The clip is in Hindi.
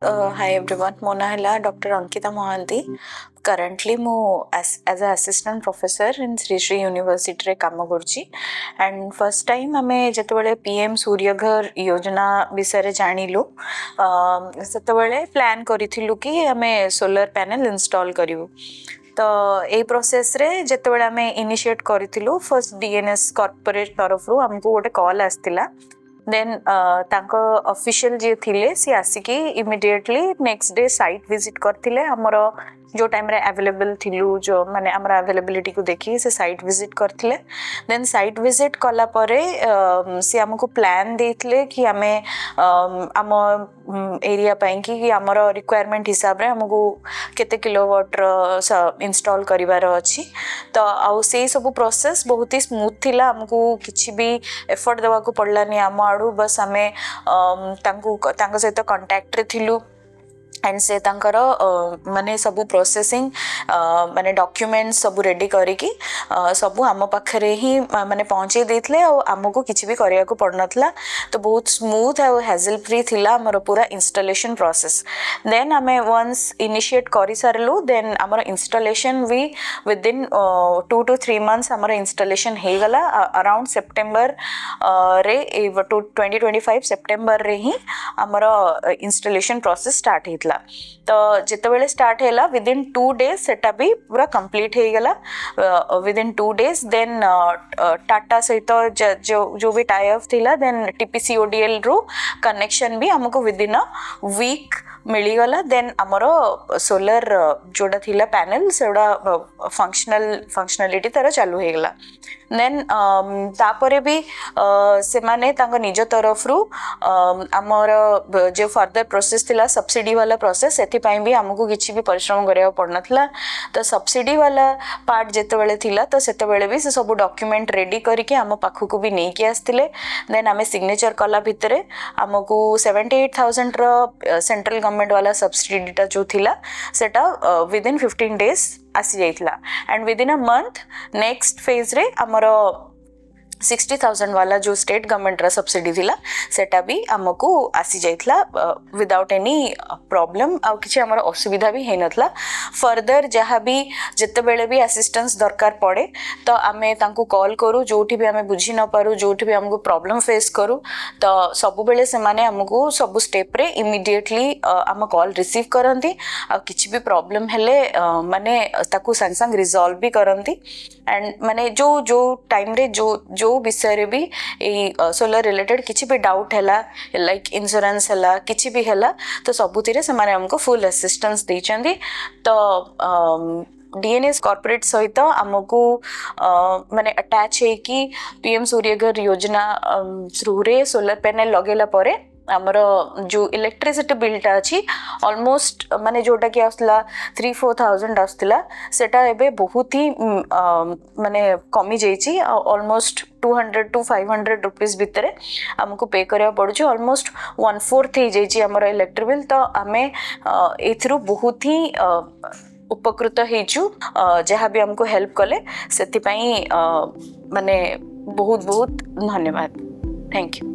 हाय एवरीवन, मो ना है डॉक्टर अंकिता महांती। करंटली मु as a assistant professor in Shri Shri university रे काम करुची। एंड फर्स्ट टाइम आमे जतबेले पीएम सूर्यघर योजना विषय रे जानिलु सेतबेले प्लान करिथिलु कि आमे सोलर पैनल इंस्टॉल करिवु। तो ए प्रोसेस रे जतबेले आमे इनिशिएट करिथिलु फर्स्ट डीएनएस कॉर्पोरेट तरफ रु हमको गोटे कॉल आस्तिला। देन तांको ऑफिशियल जे थिले सी आसिकी immediately next day site visit करथिले। हमर जो टाइम रे अवेलेबल थिलु जो माने हमर अवेलेबिलिटी को देखि से साइट विजिट करथिले। देन साइट विजिट कला परे सी हमको प्लान देथिले कि हमें आम एरिया पई कि हमर रिक्वायरमेंट हिसाब रे हमको केते किलोवाट इंस्टॉल करिवार अछि। तो आउ से सब प्रोसेस बहुत ही स्मूथ थिला। हमको किछि भी एफर्ट देवा को पड़लानी आम आड़ू, बस आमे तांको सहित कांटेक्ट रे थिलु। एंड से तांकर माने सबु प्रोसेसिंग माने डॉक्यूमेंट सबु रेडी करिकी सबु आम पाखरे ही माने पहुंचे देथले और हमको किछि भी करिया को पड़नथला। तो बहुत स्मूथ और हैजल फ्री थिला हमर पूरा इंस्टॉलेशन प्रोसेस। देन हमें वंस इनिशिएट करि सरलु, देन हमर इंस्टॉलेशन भी विद इन 2 to 3 months हमर इंस्टॉलेशन हे गला। अराउंड सितंबर रे 2025 सितंबर रे ही हमर इंस्टॉलेशन प्रोसेस स्टार्ट हेतला। तो जितेबेले स्टार्ट हैला विद इन 2 days सेटा भी पूरा कंप्लीट हे गला within 2 days। Then Tata सहित जो भी टाई अप थिला, देन टीपीसीओडीएल रो कनेक्शन भी हमको विद इन अ वीक मिली गला। देन हमरो सोलर जोड़ा थिला पैनल सेडा फंक्शनलिटी तारा चालू हे गला। देन तापरे भी से माने तांको निज तरफ रु हमर जो फर्दर प्रोसेस थिला सब्सिडी वाला प्रोसेस एथि पई भी हमको किछि भी परिश्रम करिया पड़नथला। तो सब्सिडी वाला पार्ट जेतेबेले थिला तो सेतेबेले भी से सब डॉक्यूमेंट रेडी करके हम पाखु को भी नै के आस्तिले। देन हमें सिग्नेचर कला भितरे हमको 78,000 रो सेंट्रल गवर्नमेंट वाला सब्सिडी टा जो थिला सेटा विद इन 15 days आसी जाइतला। And within a month next phase रे हमरो 60,000 वाला जो स्टेट गवर्नमेंट रा सब्सिडी थिला सेटा भी हमको आसी जाइतला विदाउट एनी प्रॉब्लम। आ किछि हमर असुविधा भी हे नथला। फर्दर जहा भी जेतेबेले भी असिस्टेंस दरकार पड़े तो आमे तांको कॉल करू, जोठी भी आमे बुझी न पारू, जोठी भी हमको प्रॉब्लम फेस करू तो सब बेले से माने हमको सब स्टेप रे इमीडिएटली हम कॉल रिसीव करंती। आ किछि भी प्रॉब्लम हेले माने ताकू संग संग रिजॉल्व भी करंती। एंड माने जो टाइम रे जो विषय रे भी ए सोलर रिलेटेड किछि भी डाउट हैला लाइक इंश्योरेंस हैला किछि भी हैला तो सबुतिरे से माने हमको फुल असिस्टेंस दैचंदी। तो डीएनएस कॉर्पोरेट सहित हमको माने अटैच है कि पीएम सूर्यघर योजना थ्रू रे सोलर पैनल लगेला परे हमर जो इलेक्ट्रिसिटी बिलटा अछि ऑलमोस्ट माने जोटा कि आसला 3-4,000 आसला सेटा एबे बहुत ही माने कमी जाइछि। ऑलमोस्ट 200 to 500 रुपीस भितरे हमको पे करिया पड़ुछि। ऑलमोस्ट 1/4 ही जाइछि हमर इलेक्ट्रिक बिल। तो हमें एथरो बहुत ही उपकृत हेचु जहाँ भी हमको हेल्प कले सेति पई माने बहुत बहुत धन्यवाद। Thank you.